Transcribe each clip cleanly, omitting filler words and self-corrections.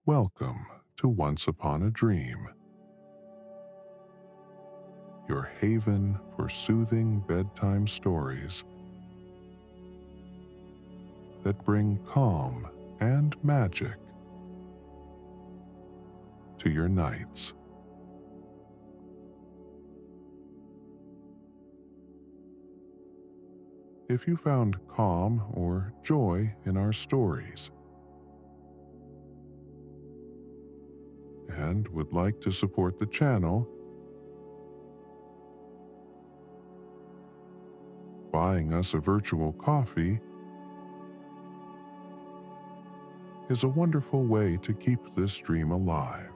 Welcome to Once Upon a Dream, your haven for soothing bedtime stories that bring calm and magic to your nights. If you found calm or joy in our stories and would like to support the channel, buying us a virtual coffee is a wonderful way to keep this dream alive.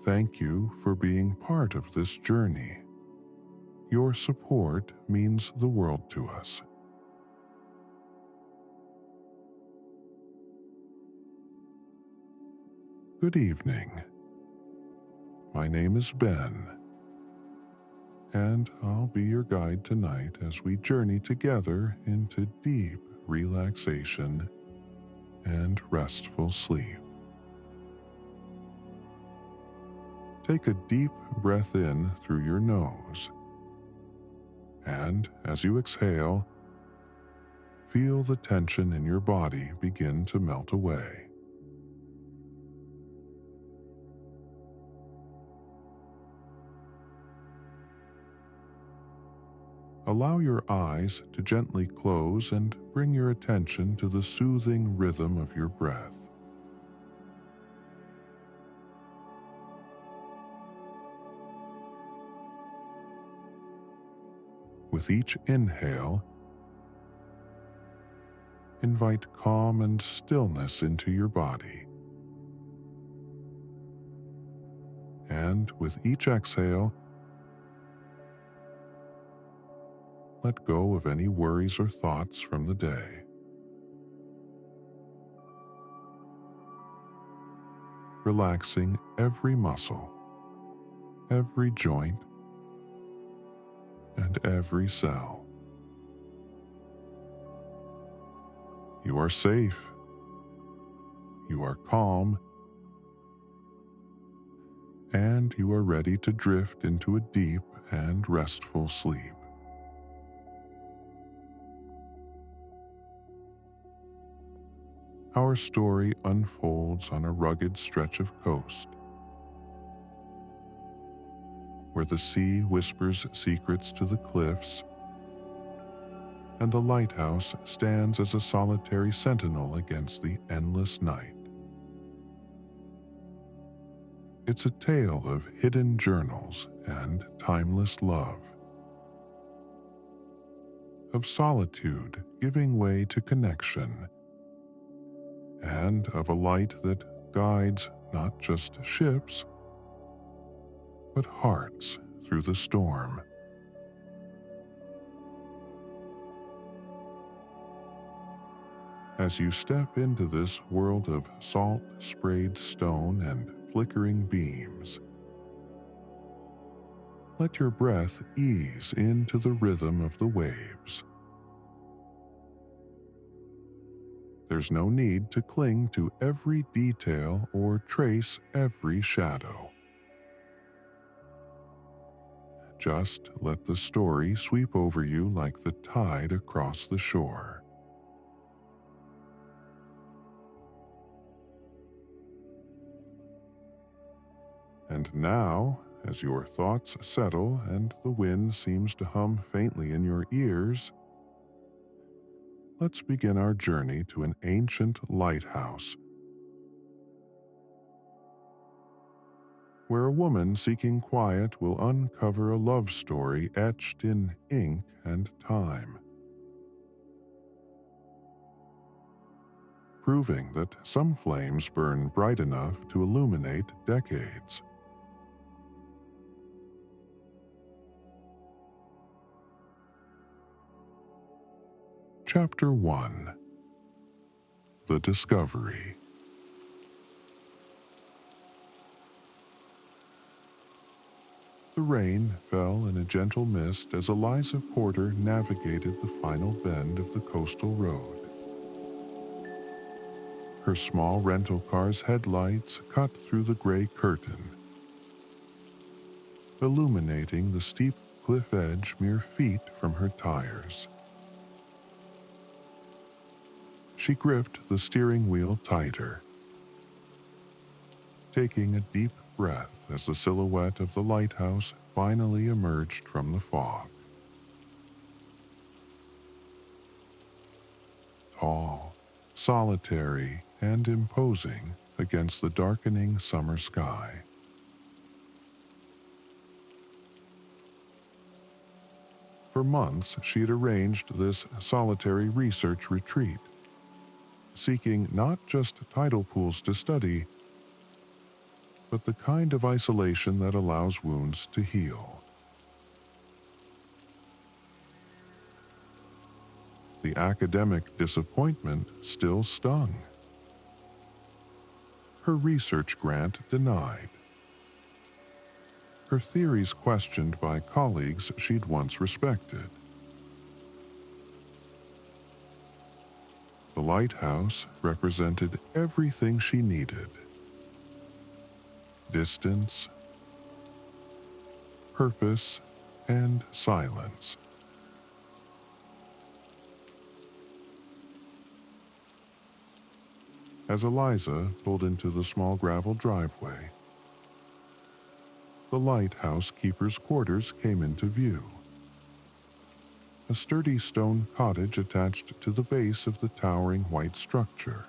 Thank you for being part of this journey. Your support means the world to us. Good evening. My name is Ben, and I'll be your guide tonight as we journey together into deep relaxation and restful sleep. Take a deep breath in through your nose, and as you exhale, feel the tension in your body begin to melt away. Allow your eyes to gently close and bring your attention to the soothing rhythm of your breath. With each inhale, invite calm and stillness into your body. And with each exhale, let go of any worries or thoughts from the day. Relaxing every muscle, every joint, and every cell. You are safe. You are calm. And you are ready to drift into a deep and restful sleep. Our story unfolds on a rugged stretch of coast, where the sea whispers secrets to the cliffs, and the lighthouse stands as a solitary sentinel against the endless night. It's a tale of hidden journals and timeless love, of solitude giving way to connection, and of a light that guides not just ships, but hearts through the storm. As you step into this world of salt-sprayed stone and flickering beams, let your breath ease into the rhythm of the waves. There's no need to cling to every detail or trace every shadow. Just let the story sweep over you like the tide across the shore. And now, as your thoughts settle and the wind seems to hum faintly in your ears, let's begin our journey to an ancient lighthouse, where a woman seeking quiet will uncover a love story etched in ink and time, proving that some flames burn bright enough to illuminate decades. Chapter 1: The Discovery. The rain fell in a gentle mist as Eliza Porter navigated the final bend of the coastal road. Her small rental car's headlights cut through the gray curtain, illuminating the steep cliff edge mere feet from her tires. She gripped the steering wheel tighter, taking a deep breath as the silhouette of the lighthouse finally emerged from the fog. Tall, solitary, and imposing against the darkening summer sky. For months, she had arranged this solitary research retreat, seeking not just tidal pools to study, but the kind of isolation that allows wounds to heal. The academic disappointment still stung. Her research grant denied. Her theories questioned by colleagues she'd once respected. The lighthouse represented everything she needed: distance, purpose, and silence. As Eliza pulled into the small gravel driveway, the lighthouse keeper's quarters came into view. A sturdy stone cottage attached to the base of the towering white structure.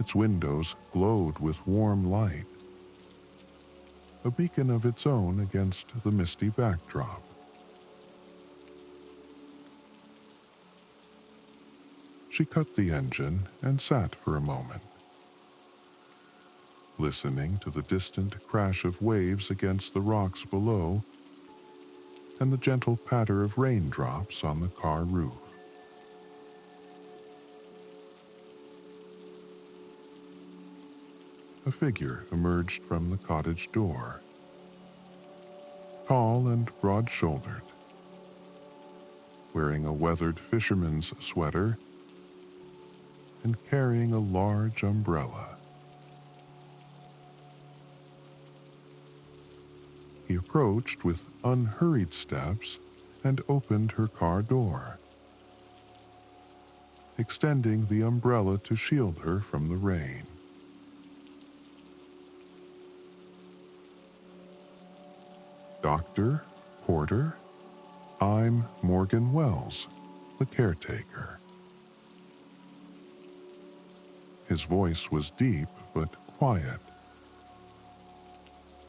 Its windows glowed with warm light, a beacon of its own against the misty backdrop. She cut the engine and sat for a moment, listening to the distant crash of waves against the rocks below and the gentle patter of raindrops on the car roof. A figure emerged from the cottage door, tall and broad-shouldered, wearing a weathered fisherman's sweater and carrying a large umbrella. He approached with unhurried steps and opened her car door, extending the umbrella to shield her from the rain. "Doctor, Porter, I'm Morgan Wells, the caretaker." His voice was deep but quiet,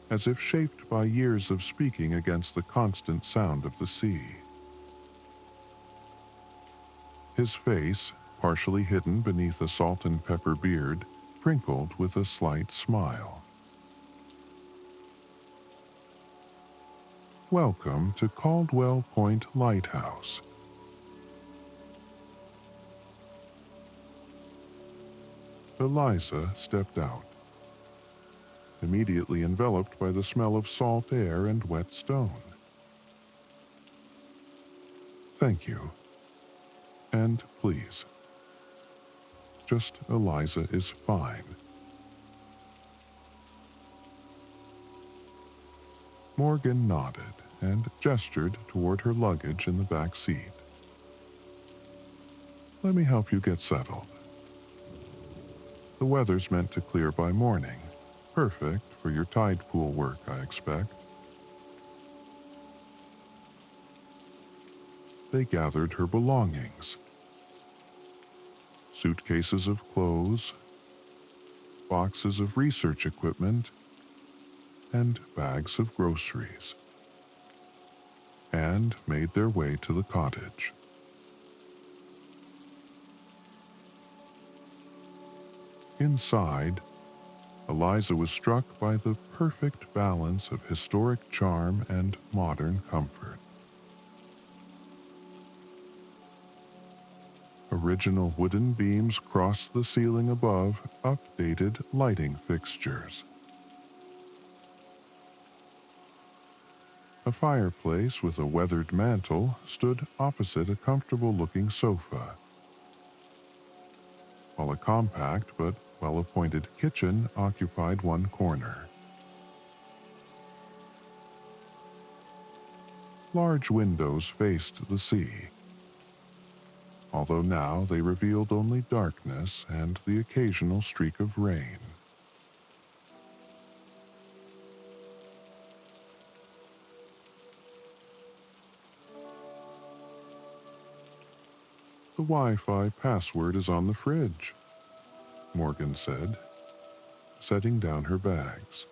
as if shaped by years of speaking against the constant sound of the sea. His face, partially hidden beneath a salt and pepper beard, crinkled with a slight smile. "Welcome to Caldwell Point Lighthouse." Eliza stepped out, immediately enveloped by the smell of salt air and wet stone. "Thank you. And please. Just Eliza is fine." Morgan nodded and gestured toward her luggage in the back seat. "Let me help you get settled. The weather's meant to clear by morning. Perfect for your tide pool work, I expect." They gathered her belongings: suitcases of clothes, boxes of research equipment, and bags of groceries, and made their way to the cottage. Inside, Eliza was struck by the perfect balance of historic charm and modern comfort. Original wooden beams crossed the ceiling above updated lighting fixtures. A fireplace with a weathered mantel stood opposite a comfortable-looking sofa, while a compact but well-appointed kitchen occupied one corner. Large windows faced the sea, although now they revealed only darkness and the occasional streak of rain. The Wi-Fi password is on the fridge, Morgan said, setting down her bags.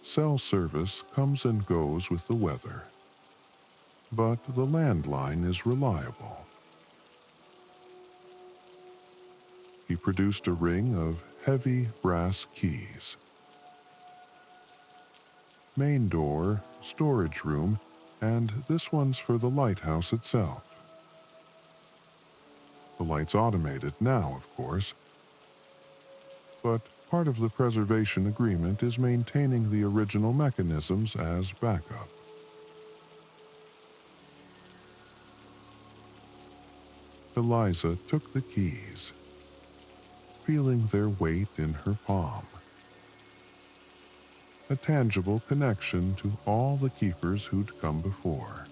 Cell service comes and goes with the weather, but the landline is reliable. He produced a ring of heavy brass keys. Main door, storage room, and this one's for the lighthouse itself. The light's automated now, of course, but part of the preservation agreement is maintaining the original mechanisms as backup. Eliza took the keys, feeling their weight in her palm. A tangible connection to all the keepers who'd come before.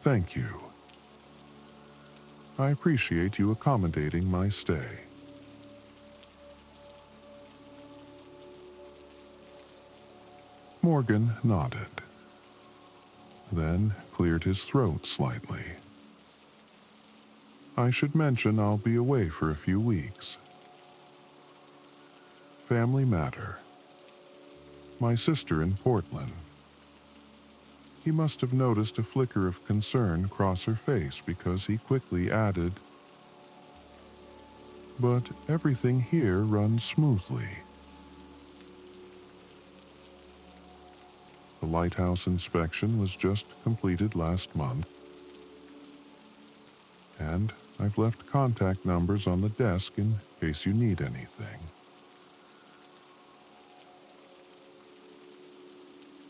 Thank you. I appreciate you accommodating my stay. Morgan nodded, then cleared his throat slightly. I should mention I'll be away for a few weeks. Family matter. My sister in Portland. He must have noticed a flicker of concern cross her face because he quickly added, but everything here runs smoothly. The lighthouse inspection was just completed last month, and I've left contact numbers on the desk in case you need anything.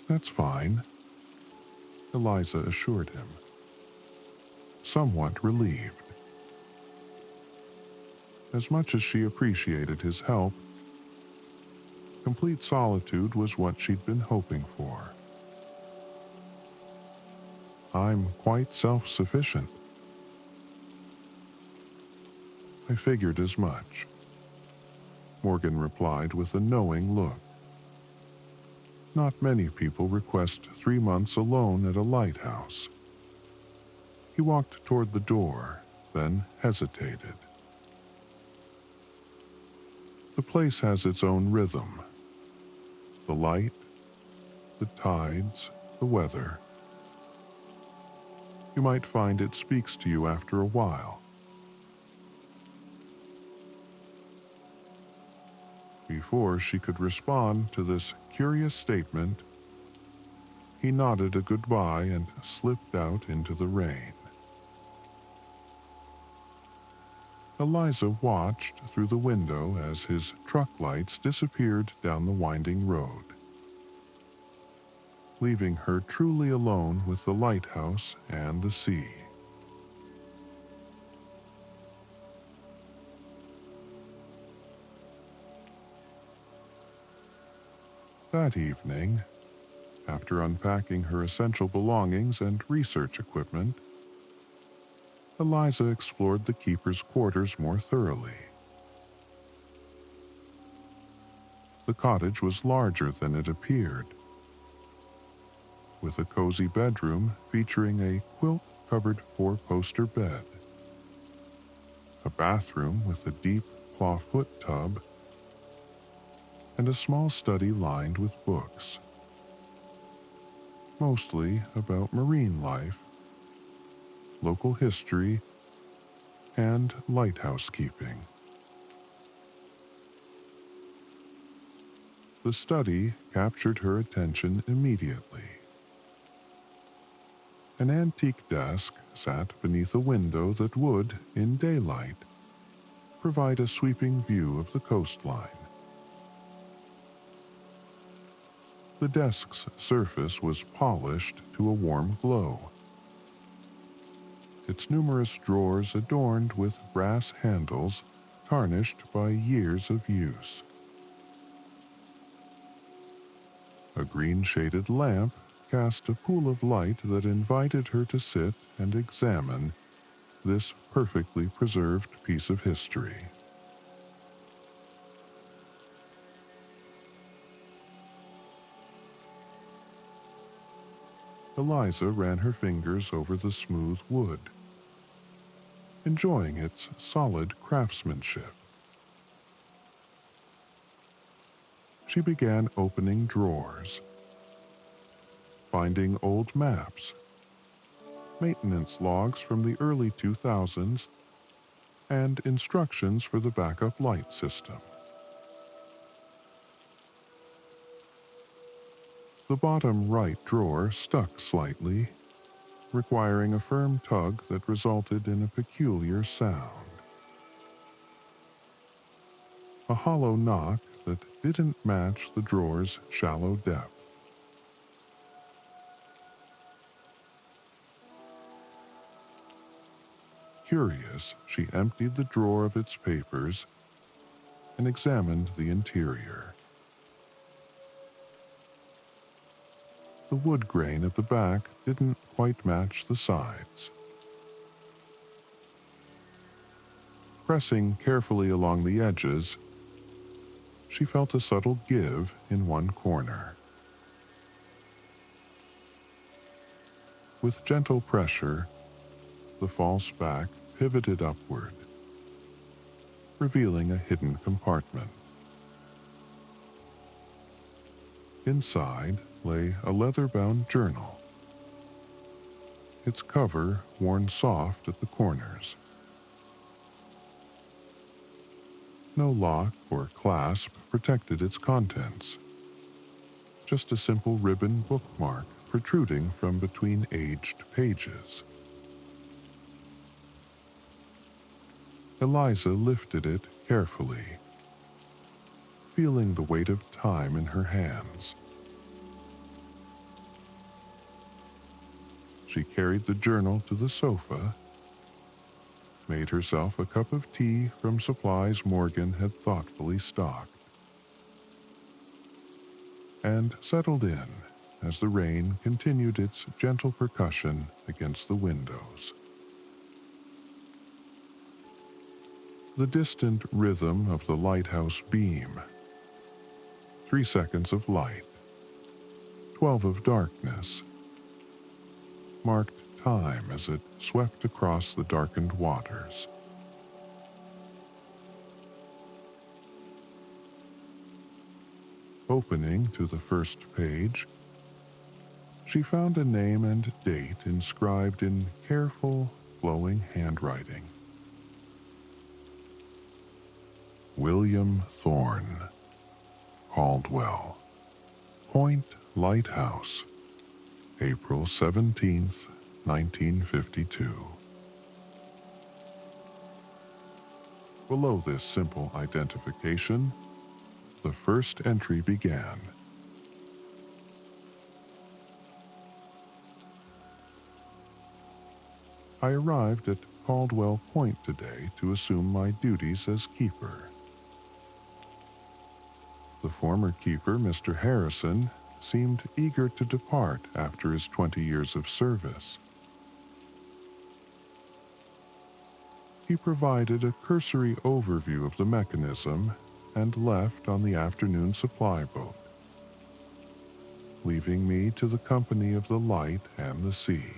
That's fine, Eliza assured him, somewhat relieved. As much as she appreciated his help, complete solitude was what she'd been hoping for. I'm quite self-sufficient. I figured as much, Morgan replied with a knowing look. Not many people request 3 months alone at a lighthouse. He walked toward the door, then hesitated. The place has its own rhythm. The light, the tides, the weather. You might find it speaks to you after a while. Before she could respond to this curious statement, he nodded a goodbye and slipped out into the rain. Eliza watched through the window as his truck lights disappeared down the winding road, leaving her truly alone with the lighthouse and the sea. That evening, after unpacking her essential belongings and research equipment, Eliza explored the keeper's quarters more thoroughly. The cottage was larger than it appeared, with a cozy bedroom featuring a quilt-covered 4-poster bed, a bathroom with a deep clawfoot tub, and a small study lined with books, mostly about marine life, local history, and lighthouse keeping. The study captured her attention immediately. An antique desk sat beneath a window that would, in daylight, provide a sweeping view of the coastline. The desk's surface was polished to a warm glow, its numerous drawers adorned with brass handles tarnished by years of use. A green-shaded lamp cast a pool of light that invited her to sit and examine this perfectly preserved piece of history. Eliza ran her fingers over the smooth wood, enjoying its solid craftsmanship. She began opening drawers, finding old maps, maintenance logs from the early 2000s, and instructions for the backup light system. The bottom right drawer stuck slightly, requiring a firm tug that resulted in a peculiar sound. A hollow knock that didn't match the drawer's shallow depth. Curious, she emptied the drawer of its papers and examined the interior. The wood grain at the back didn't quite match the sides. Pressing carefully along the edges, she felt a subtle give in one corner. With gentle pressure, the false back pivoted upward, revealing a hidden compartment. Inside lay a leather-bound journal, its cover worn soft at the corners. No lock or clasp protected its contents, just a simple ribbon bookmark protruding from between aged pages. Eliza lifted it carefully, feeling the weight of time in her hands. She carried the journal to the sofa, made herself a cup of tea from supplies Morgan had thoughtfully stocked, and settled in as the rain continued its gentle percussion against the windows. The distant rhythm of the lighthouse beam. 3 seconds of light, 12 of darkness, marked time as it swept across the darkened waters. Opening to the first page, she found a name and date inscribed in careful, flowing handwriting. William Thorne, Caldwell, Point Lighthouse, April 17th, 1952. Below this simple identification, the first entry began. I arrived at Caldwell Point today to assume my duties as keeper. The former keeper, Mr. Harrison, seemed eager to depart after his 20 years of service. He provided a cursory overview of the mechanism and left on the afternoon supply boat, leaving me to the company of the light and the sea.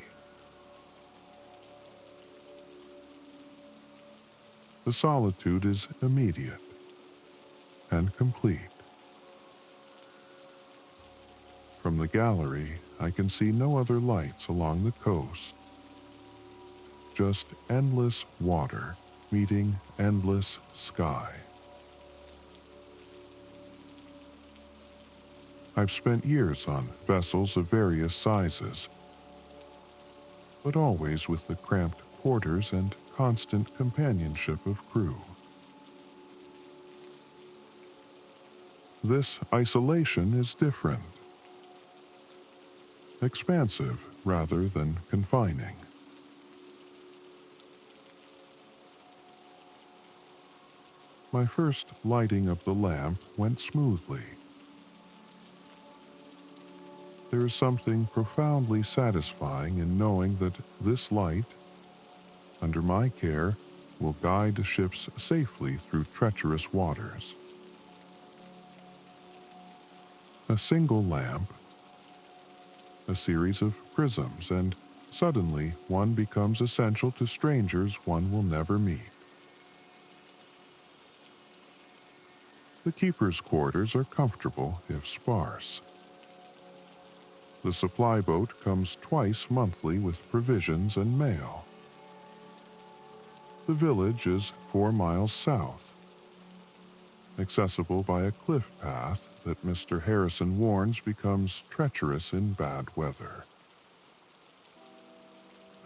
The solitude is immediate and complete. From the gallery, I can see no other lights along the coast. Just endless water meeting endless sky. I've spent years on vessels of various sizes, but always with the cramped quarters and constant companionship of crew. This isolation is different. Expansive rather than confining. My first lighting of the lamp went smoothly. There is something profoundly satisfying in knowing that this light, under my care, will guide ships safely through treacherous waters. A single lamp, a series of prisms, and suddenly one becomes essential to strangers one will never meet. The keeper's quarters are comfortable if sparse. The supply boat comes twice monthly with provisions and mail. The village is 4 miles south, accessible by a cliff path that Mr. Harrison warns becomes treacherous in bad weather.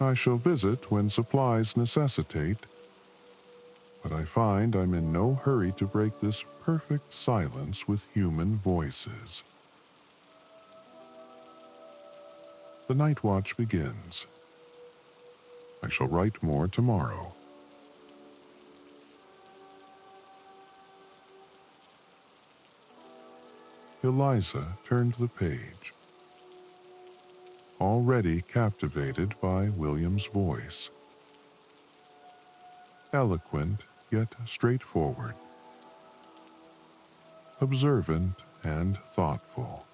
I shall visit when supplies necessitate, but I find I'm in no hurry to break this perfect silence with human voices. The night watch begins. I shall write more tomorrow. Eliza turned the page, already captivated by William's voice. Eloquent yet straightforward, observant and thoughtful.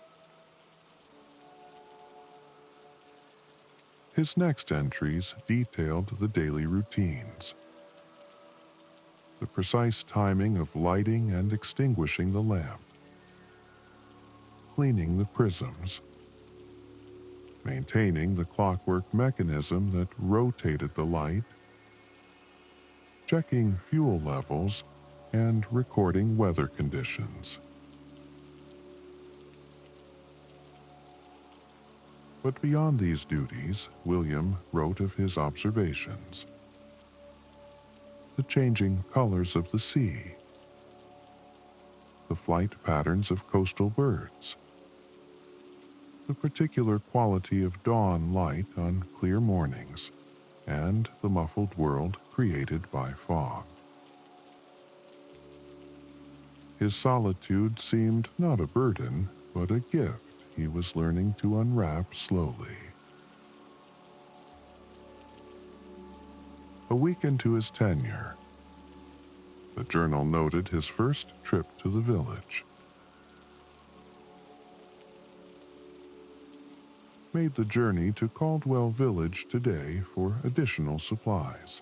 His next entries detailed the daily routines, the precise timing of lighting and extinguishing the lamp, cleaning the prisms, maintaining the clockwork mechanism that rotated the light, checking fuel levels, and recording weather conditions. But beyond these duties, William wrote of his observations. The changing colors of the sea, the flight patterns of coastal birds, the particular quality of dawn light on clear mornings, and the muffled world created by fog. His solitude seemed not a burden, but a gift he was learning to unwrap slowly. A week into his tenure, the journal noted his first trip to the village. Made the journey to Caldwell Village today for additional supplies.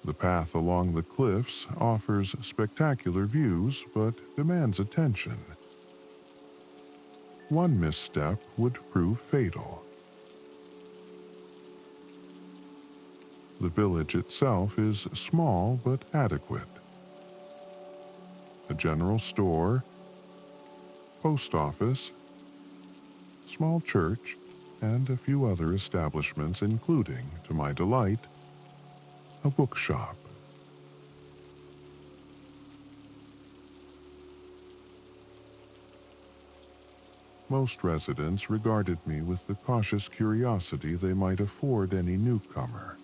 The path along the cliffs offers spectacular views but demands attention. One misstep would prove fatal. The village itself is small but adequate. A general store, post office, small church, and a few other establishments, including, to my delight, a bookshop. Most residents regarded me with the cautious curiosity they might afford any newcomer,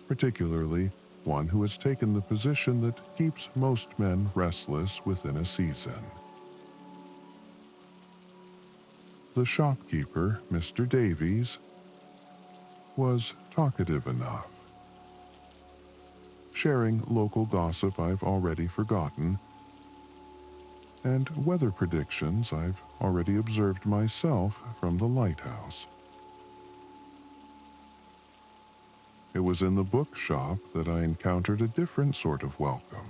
particularly one who has taken the position that keeps most men restless within a season. The shopkeeper, Mr. Davies, was talkative enough, sharing local gossip I've already forgotten, and weather predictions I've already observed myself from the lighthouse. It was in the bookshop that I encountered a different sort of welcome.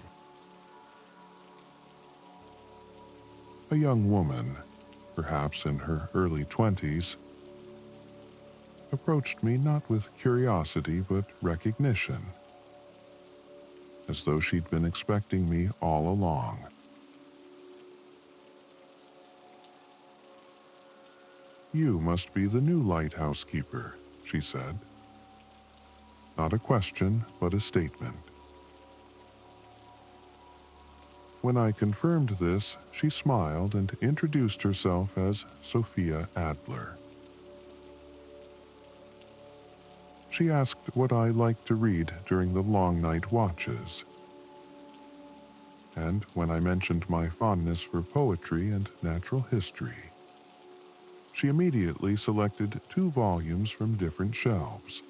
A young woman, perhaps in her early 20s, approached me not with curiosity but recognition, as though she'd been expecting me all along. "You must be the new lighthouse keeper," she said. Not a question, but a statement. When I confirmed this, she smiled and introduced herself as Sophia Adler. She asked what I liked to read during the long night watches, and when I mentioned my fondness for poetry and natural history, she immediately selected 2 volumes from different shelves: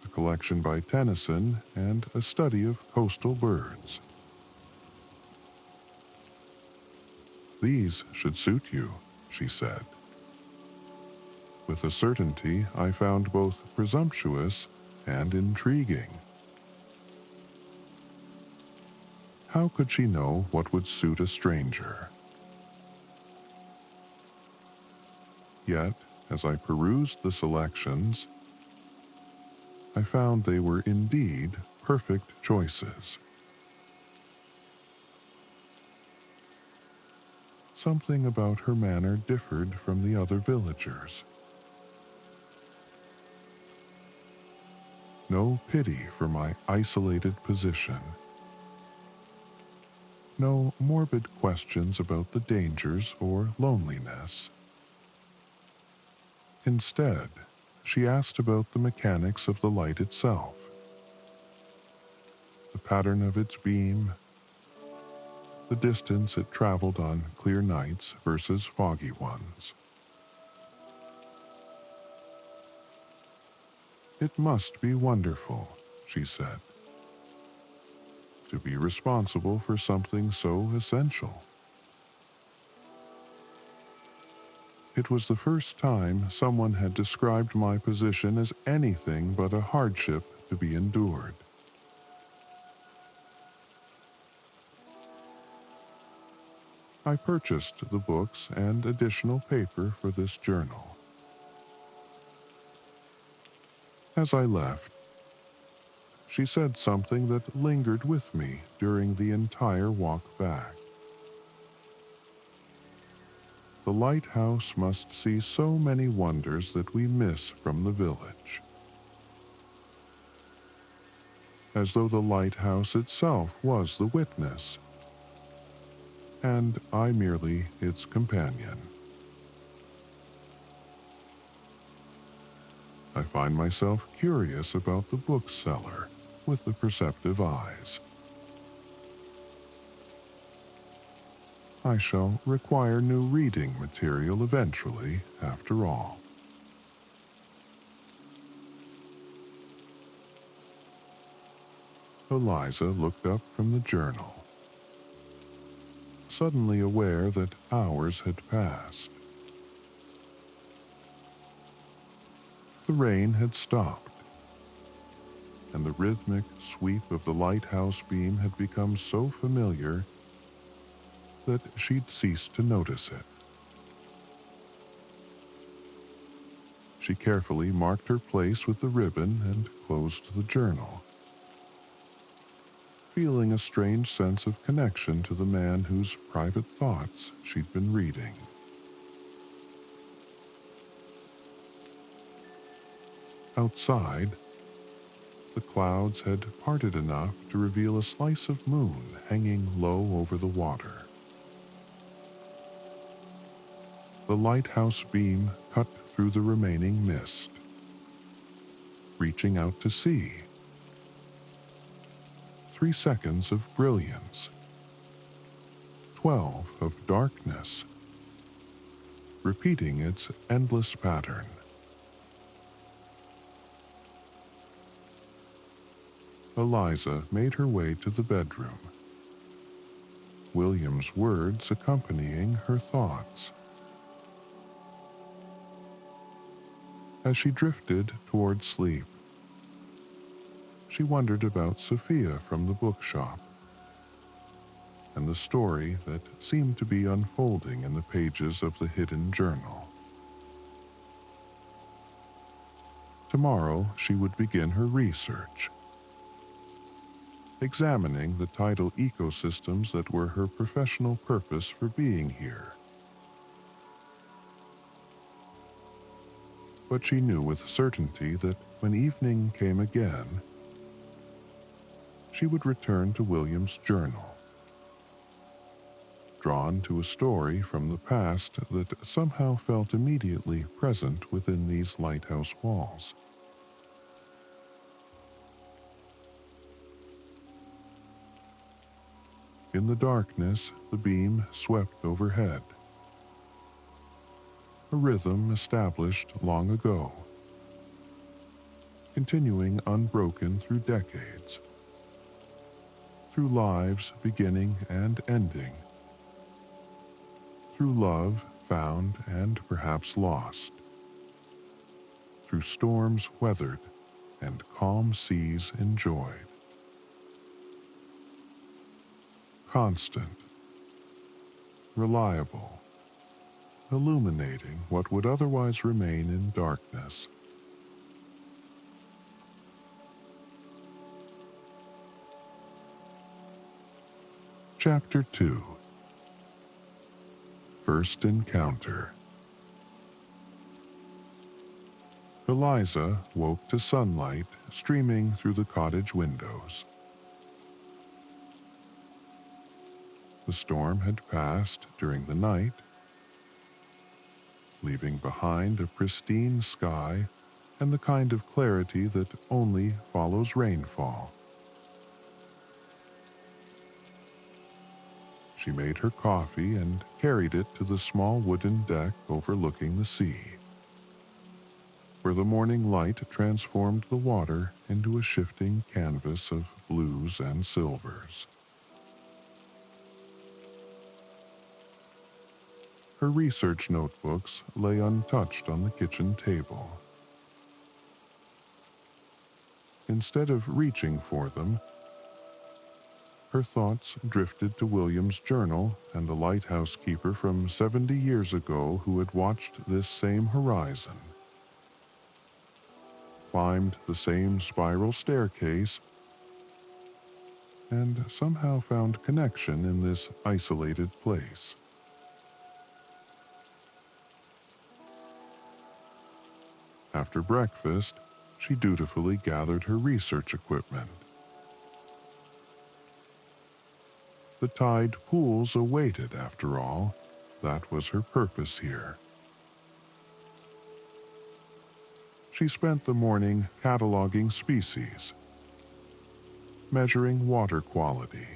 a collection by Tennyson and a study of coastal birds. "These should suit you," she said, with a certainty I found both presumptuous and intriguing. How could she know what would suit a stranger? Yet, as I perused the selections, I found they were indeed perfect choices. Something about her manner differed from the other villagers. No pity for my isolated position. No morbid questions about the dangers or loneliness. Instead, she asked about the mechanics of the light itself, the pattern of its beam, the distance it traveled on clear nights versus foggy ones. "It must be wonderful," she said, "to be responsible for something so essential." It was the first time someone had described my position as anything but a hardship to be endured. I purchased the books and additional paper for this journal. As I left, she said something that lingered with me during the entire walk back. The lighthouse must see so many wonders that we miss from the village. As though the lighthouse itself was the witness, and I merely its companion. I find myself curious about the bookseller with the perceptive eyes. I shall require new reading material eventually, after all. Eliza looked up from the journal, suddenly aware that hours had passed. The rain had stopped, and the rhythmic sweep of the lighthouse beam had become so familiar that she'd ceased to notice it. She carefully marked her place with the ribbon and closed the journal, feeling a strange sense of connection to the man whose private thoughts she'd been reading. Outside, the clouds had parted enough to reveal a slice of moon hanging low over the water. The lighthouse beam cut through the remaining mist, reaching out to sea. 3 seconds of brilliance, 12 of darkness, repeating its endless pattern. Eliza made her way to the bedroom, William's words accompanying her thoughts. As she drifted toward sleep, she wondered about Sophia from the bookshop and the story that seemed to be unfolding in the pages of the hidden journal. Tomorrow she would begin her research, examining the tidal ecosystems that were her professional purpose for being here. But she knew with certainty that when evening came again, she would return to William's journal. drawn to a story from the past that somehow felt immediately present within these lighthouse walls. In the darkness, the beam swept overhead, a rhythm established long ago, continuing unbroken through decades, through lives beginning and ending, through love found and perhaps lost, through storms weathered and calm seas enjoyed. Constant, reliable, illuminating what would otherwise remain in darkness. Chapter 2. First Encounter. Eliza woke to sunlight streaming through the cottage windows. The storm had passed during the night, leaving behind a pristine sky and the kind of clarity that only follows rainfall. She made her coffee and carried it to the small wooden deck overlooking the sea, where the morning light transformed the water into a shifting canvas of blues and silvers. Her research notebooks lay untouched on the kitchen table. Instead of reaching for them, her thoughts drifted to William's journal and the lighthouse keeper from 70 years ago who had watched this same horizon, climbed the same spiral staircase, and somehow found connection in this isolated place. After breakfast, she dutifully gathered her research equipment. The tide pools awaited, after all. That was her purpose here. She spent the morning cataloging species, measuring water quality,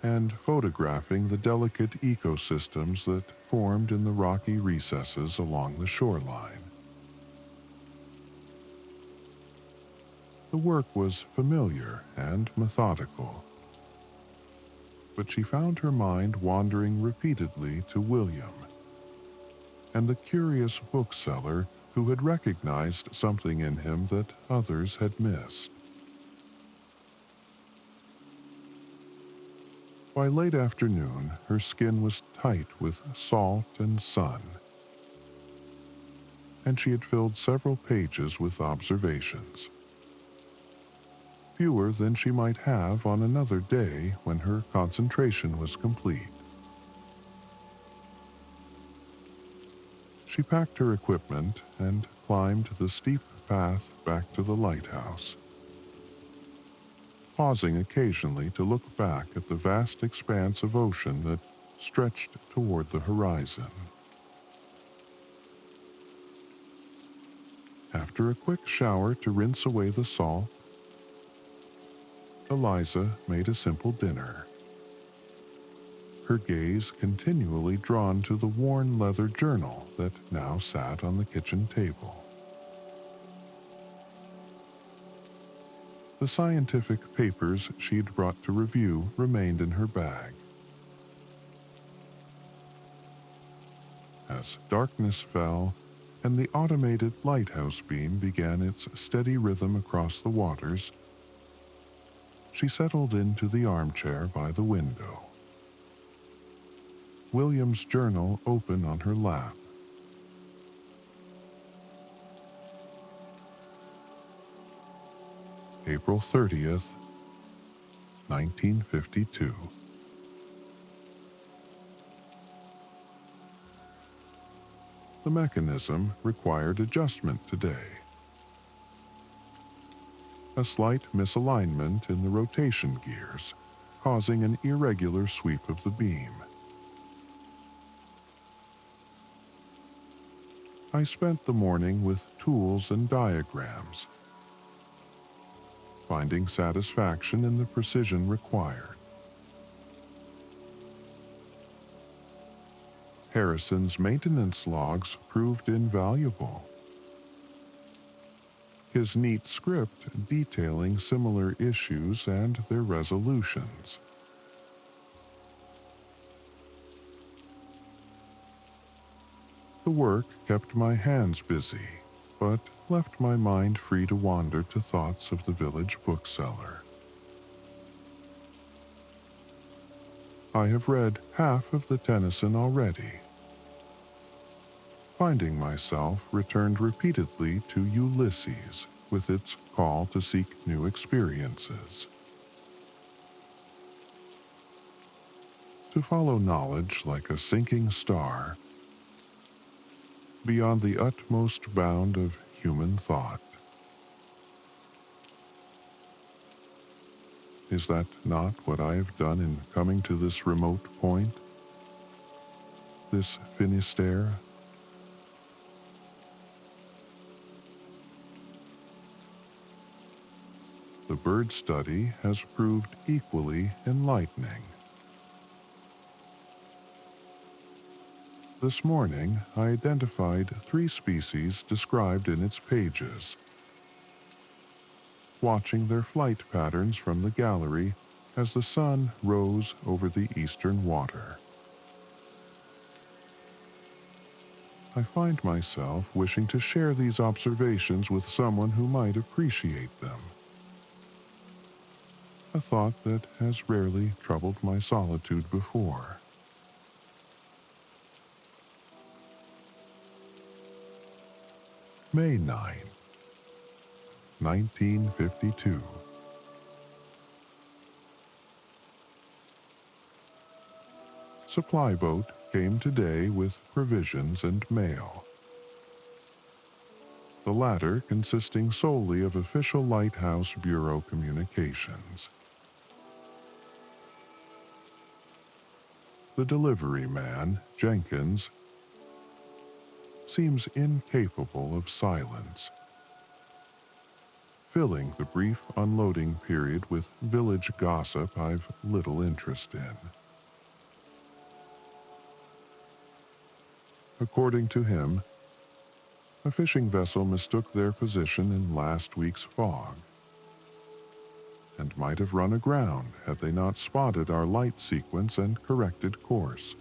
and photographing the delicate ecosystems that formed in the rocky recesses along the shoreline. The work was familiar and methodical, but she found her mind wandering repeatedly to William and the curious bookseller who had recognized something in him that others had missed. By late afternoon, her skin was tight with salt and sun, and she had filled several pages with observations, fewer than she might have on another day when her concentration was complete. She packed her equipment and climbed the steep path back to the lighthouse, pausing occasionally to look back at the vast expanse of ocean that stretched toward the horizon. After a quick shower to rinse away the salt, Eliza made a simple dinner, her gaze continually drawn to the worn leather journal that now sat on the kitchen table. The scientific papers she'd brought to review remained in her bag. As darkness fell and the automated lighthouse beam began its steady rhythm across the waters, she settled into the armchair by the window, William's journal open on her lap. April 30th, 1952. The mechanism required adjustment today. A slight misalignment in the rotation gears, causing an irregular sweep of the beam. I spent the morning with tools and diagrams, finding satisfaction in the precision required. Harrison's maintenance logs proved invaluable. His neat script detailing similar issues and their resolutions. The work kept my hands busy, but left my mind free to wander to thoughts of the village bookseller. I have read half of the Tennyson already, finding myself returned repeatedly to Ulysses with its call to seek new experiences. To follow knowledge like a sinking star, beyond the utmost bound of human thought. Is that not what I have done in coming to this remote point? This Finisterre? The bird study has proved equally enlightening. This morning, I identified 3 species described in its pages, watching their flight patterns from the gallery as the sun rose over the eastern water. I find myself wishing to share these observations with someone who might appreciate them. A thought that has rarely troubled my solitude before. May 9, 1952. Supply boat came today with provisions and mail. The latter consisting solely of official Lighthouse Bureau communications. The delivery man, Jenkins, seems incapable of silence, filling the brief unloading period with village gossip I've little interest in. According to him, a fishing vessel mistook their position in last week's fog, and might have run aground had they not spotted our light sequence and corrected course.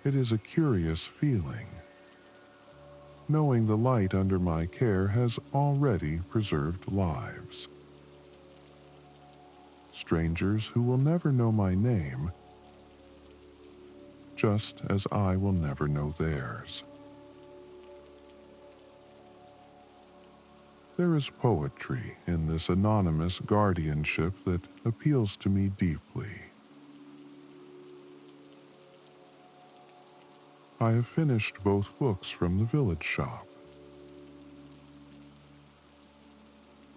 It is a curious feeling, knowing the light under my care has already preserved lives. Strangers who will never know my name, just as I will never know theirs. There is poetry in this anonymous guardianship that appeals to me deeply. I have finished both books from the village shop.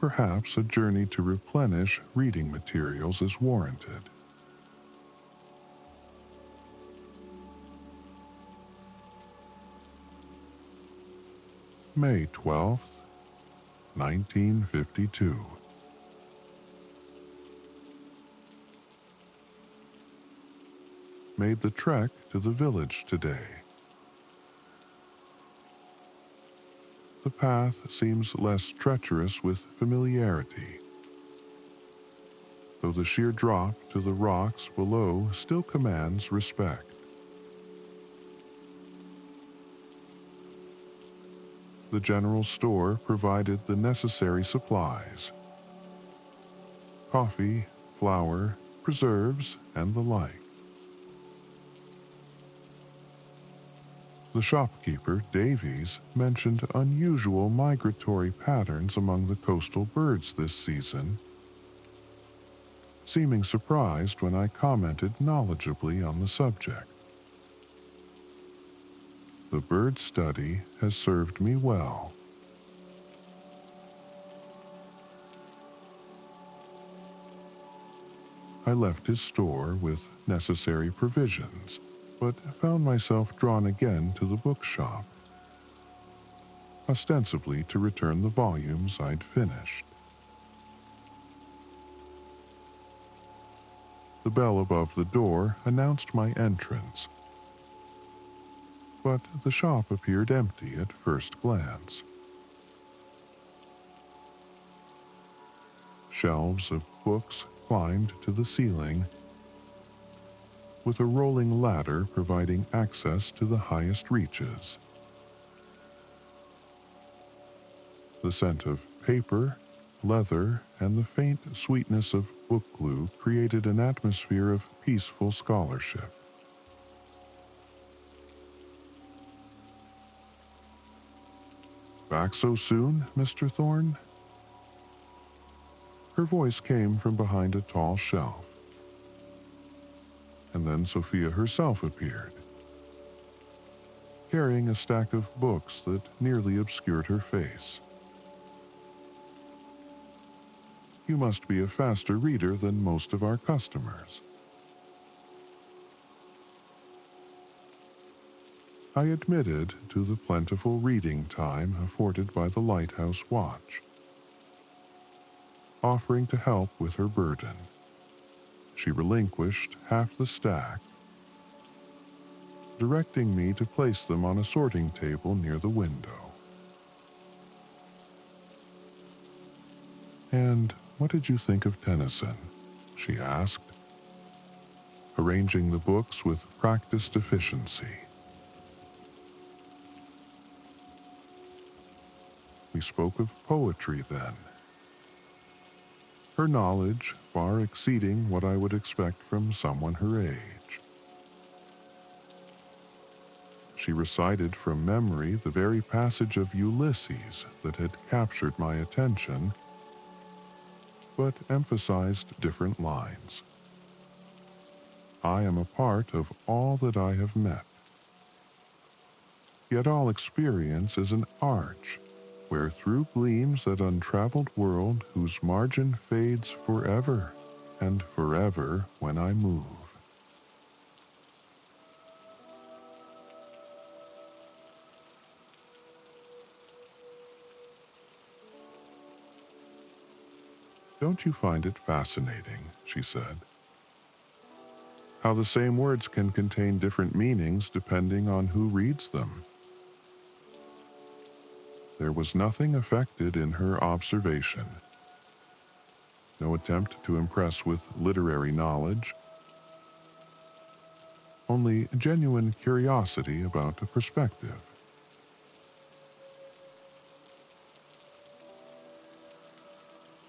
Perhaps a journey to replenish reading materials is warranted. May 12th, 1952. Made the trek to the village today. The path seems less treacherous with familiarity, though the sheer drop to the rocks below still commands respect. The general store provided the necessary supplies: coffee, flour, preserves, and the like. The shopkeeper, Davies, mentioned unusual migratory patterns among the coastal birds this season, seeming surprised when I commented knowledgeably on the subject. The bird study has served me well. I left his store with necessary provisions, but found myself drawn again to the bookshop, ostensibly to return the volumes I'd finished. The bell above the door announced my entrance, but the shop appeared empty at first glance. Shelves of books climbed to the ceiling, with a rolling ladder providing access to the highest reaches. The scent of paper, leather, and the faint sweetness of book glue created an atmosphere of peaceful scholarship. "Back so soon, Mr. Thorne?" Her voice came from behind a tall shelf. And then Sophia herself appeared, carrying a stack of books that nearly obscured her face. "You must be a faster reader than most of our customers." I admitted to the plentiful reading time afforded by the lighthouse watch, offering to help with her burden. She relinquished half the stack, directing me to place them on a sorting table near the window. "And what did you think of Tennyson?" she asked, arranging the books with practiced efficiency. We spoke of poetry then, her knowledge far exceeding what I would expect from someone her age. She recited from memory the very passage of Ulysses that had captured my attention, but emphasized different lines. "I am a part of all that I have met. Yet all experience is an arch, where through gleams that untraveled world whose margin fades forever, and forever when I move." "Don't you find it fascinating," she said, "how the same words can contain different meanings depending on who reads them?" There was nothing affected in her observation, no attempt to impress with literary knowledge, only genuine curiosity about a perspective.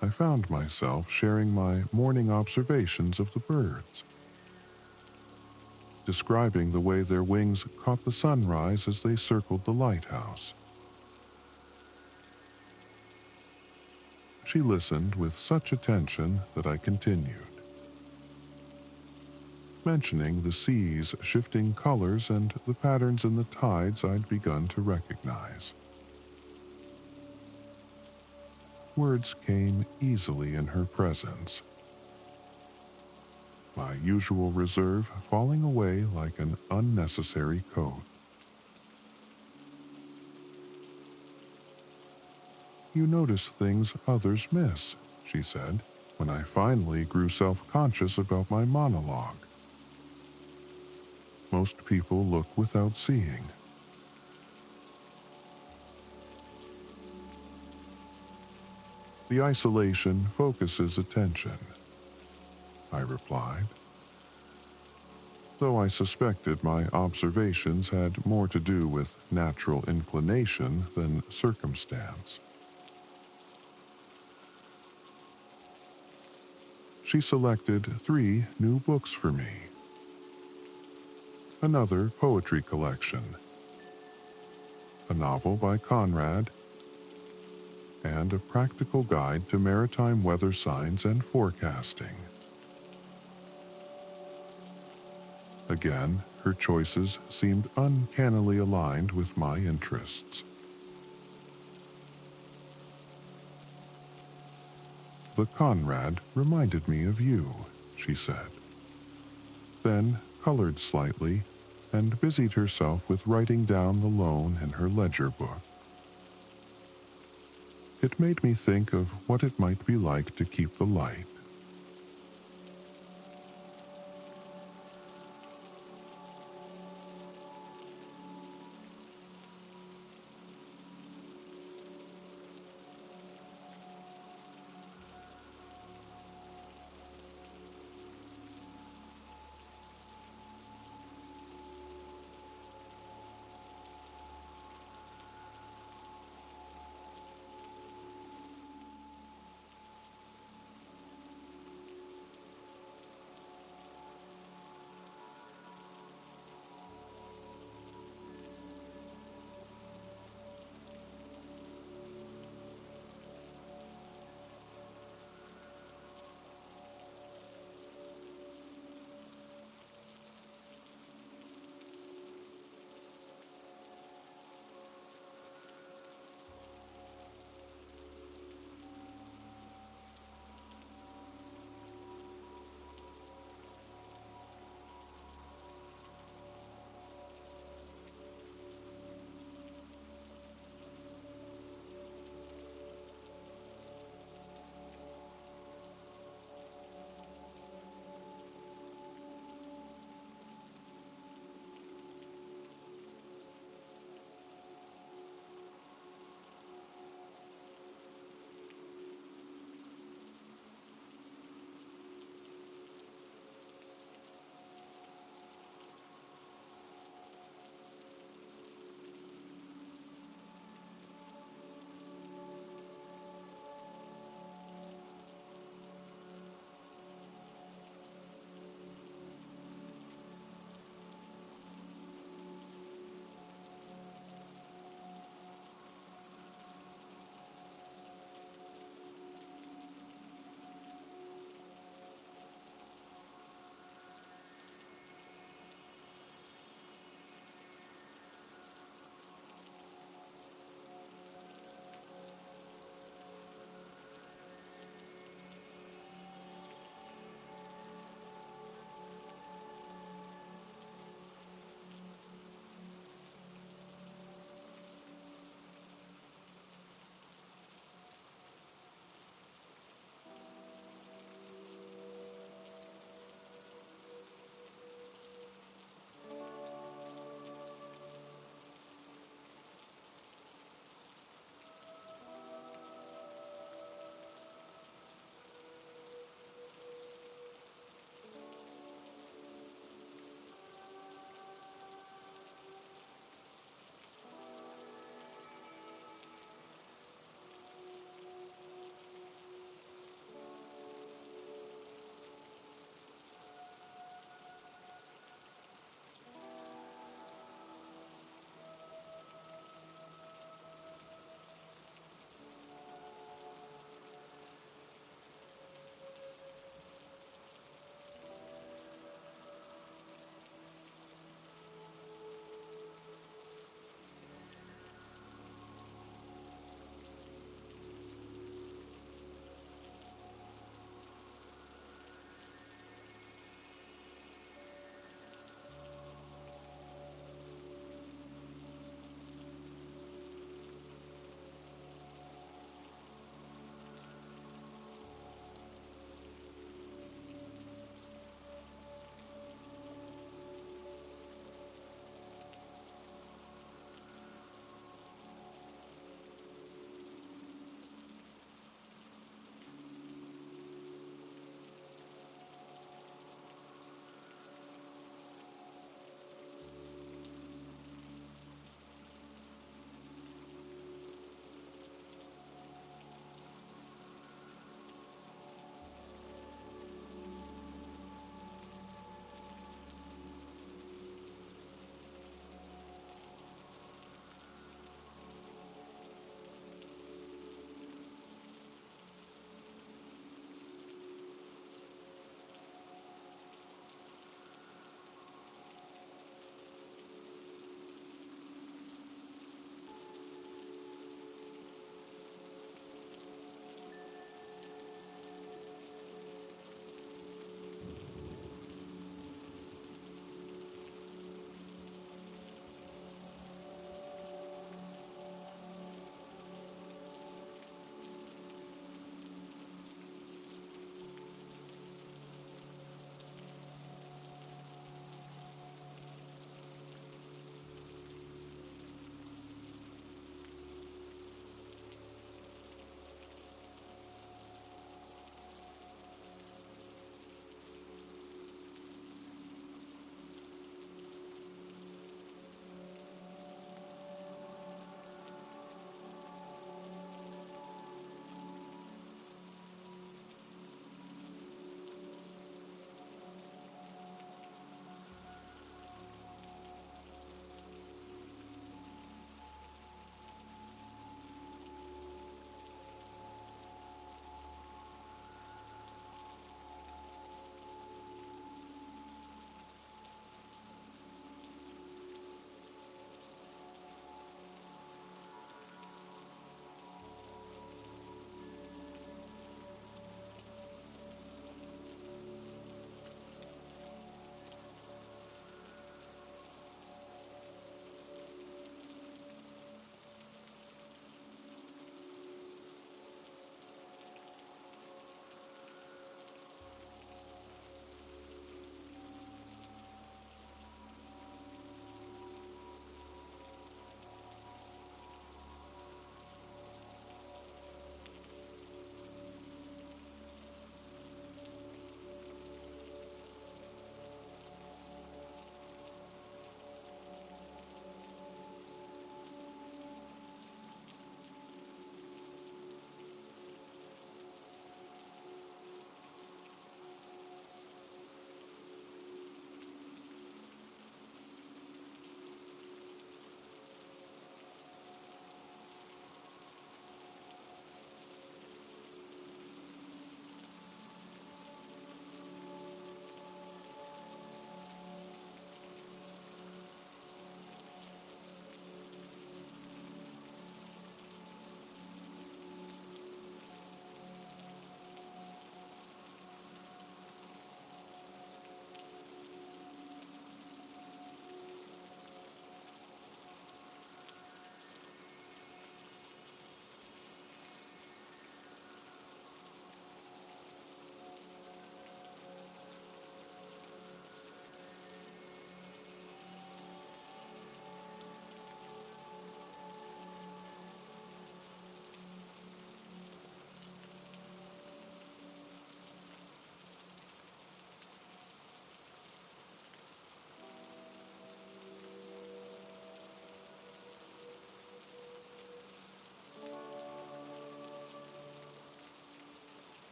I found myself sharing my morning observations of the birds, describing the way their wings caught the sunrise as they circled the lighthouse. She listened with such attention that I continued, mentioning the sea's shifting colors and the patterns in the tides I'd begun to recognize. Words came easily in her presence, my usual reserve falling away like an unnecessary coat. "You notice things others miss," she said, when I finally grew self-conscious about my monologue. "Most people look without seeing." "The isolation focuses attention," I replied, though I suspected my observations had more to do with natural inclination than circumstance. She selected 3 new books for me. Another poetry collection, a novel by Conrad, and a practical guide to maritime weather signs and forecasting. Again, her choices seemed uncannily aligned with my interests. "The Conrad reminded me of you," she said, then colored slightly and busied herself with writing down the loan in her ledger book. It made me think of what it might be like to keep the light,